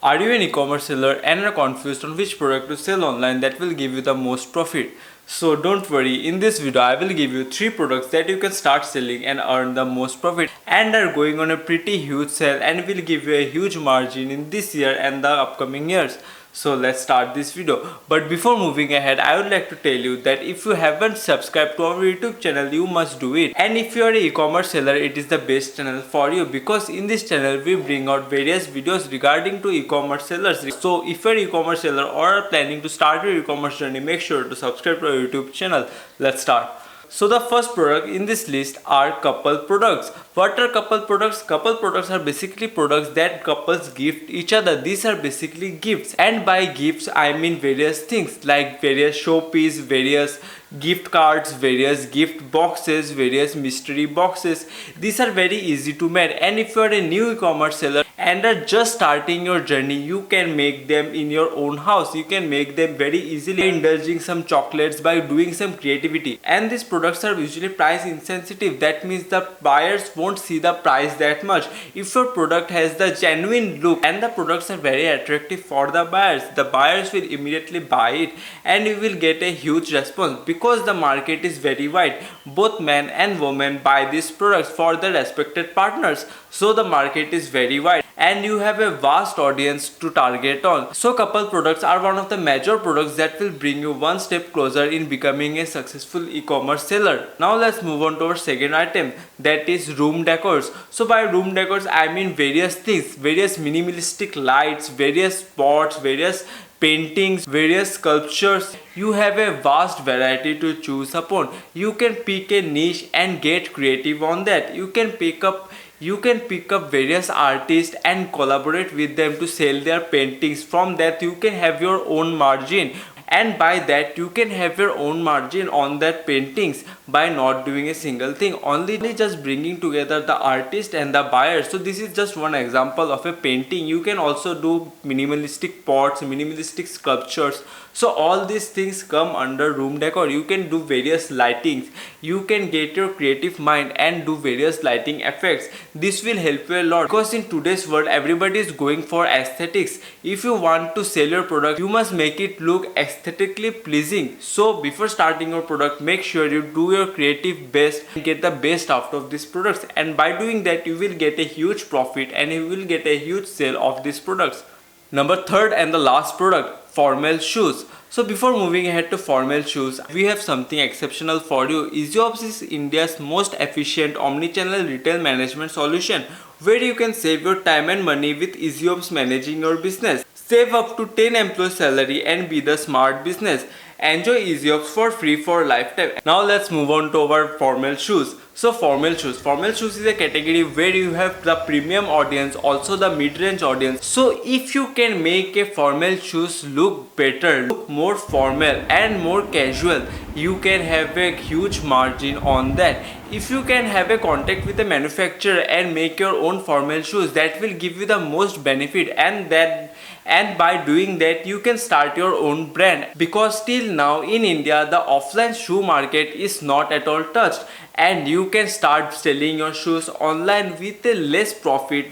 Are you an e-commerce seller and are confused on which product to sell online that will give you the most profit? So don't worry, in this video I will give you 3 products that you can start selling and earn the most profit and are going on a pretty huge sale and will give you a huge margin in this year and the upcoming years. So let's start this video. But before moving ahead, I would like to tell you that if you haven't subscribed to our YouTube channel, you must do it. And if you are an e-commerce seller, it is the best channel for you because in this channel we bring out various videos regarding to e-commerce sellers. So if you are an e-commerce seller or are planning to start your e-commerce journey, make sure to subscribe to our YouTube channel. Let's start. So the first product in this list are couple products. What are couple products? Couple products are basically products that couples gift each other. These are basically gifts, and by gifts I mean various things like various showpiece, various gift cards, various gift boxes, various mystery boxes. These are very easy to make, and if you are a new e-commerce seller and are just starting your journey, you can make them in your own house. You can make them very easily, indulging some chocolates by doing some creativity. And these products are usually price insensitive. That means the buyers won't see the price that much. If your product has the genuine look and the products are very attractive for the buyers will immediately buy it, and you will get a huge response because the market is very wide. Both men and women buy these products for their respected partners, so the market is very wide and you have a vast audience to target on. So couple products are one of the major products that will bring you one step closer in becoming a successful e-commerce seller. Now let's move on to our second item, that is room decors. So by room decors I mean various things, various minimalistic lights, various pots, various paintings, various sculptures. You have a vast variety to choose upon. You can pick a niche and get creative on that. You can pick up various artists and collaborate with them to sell their paintings. From that you can have your own margin, and by that you can have your own margin on that paintings by not doing a single thing, only just bringing together the artist and the buyer. So this is just one example of a painting. You can also do minimalistic pots, minimalistic sculptures. So all these things come under room decor. You can do various lightings. You can get your creative mind and do various lighting effects. This will help you a lot because in today's world everybody is going for aesthetics. If you want to sell your product, you must make it look aesthetically pleasing. So before starting your product, make sure you do your creative best and get the best out of these products, and by doing that you will get a huge profit and you will get a huge sale of these products. Number third and the last product, formal shoes. So before moving ahead to formal shoes, we have something exceptional for you. EasyOps is India's most efficient omnichannel retail management solution, where you can save your time and money with EasyOps managing your business. Save up to 10 employees salary and be the smart business. Enjoy EasyOps for free for lifetime. Now let's move on to our formal shoes. So formal shoes. Formal shoes is a category where you have the premium audience, also the mid-range audience. So if you can make a formal shoes look better, look more formal and more casual, you can have a huge margin on that. If you can have a contact with a manufacturer and make your own formal shoes, that will give you the most benefit, and by doing that you can start your own brand, because till now in India the offline shoe market is not at all touched, and you can start selling your shoes online with a less profit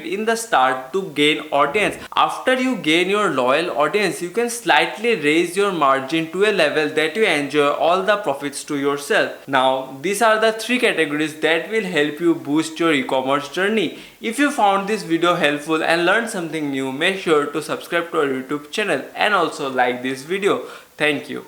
in the start to gain audience. After you gain your loyal audience, you can slightly raise your margin to a level that you enjoy all the profits to yourself. Now these are the 3 categories that will help you boost your e-commerce journey. If you found this video helpful and learned something new, make sure to subscribe to our YouTube channel and also like this video. Thank you.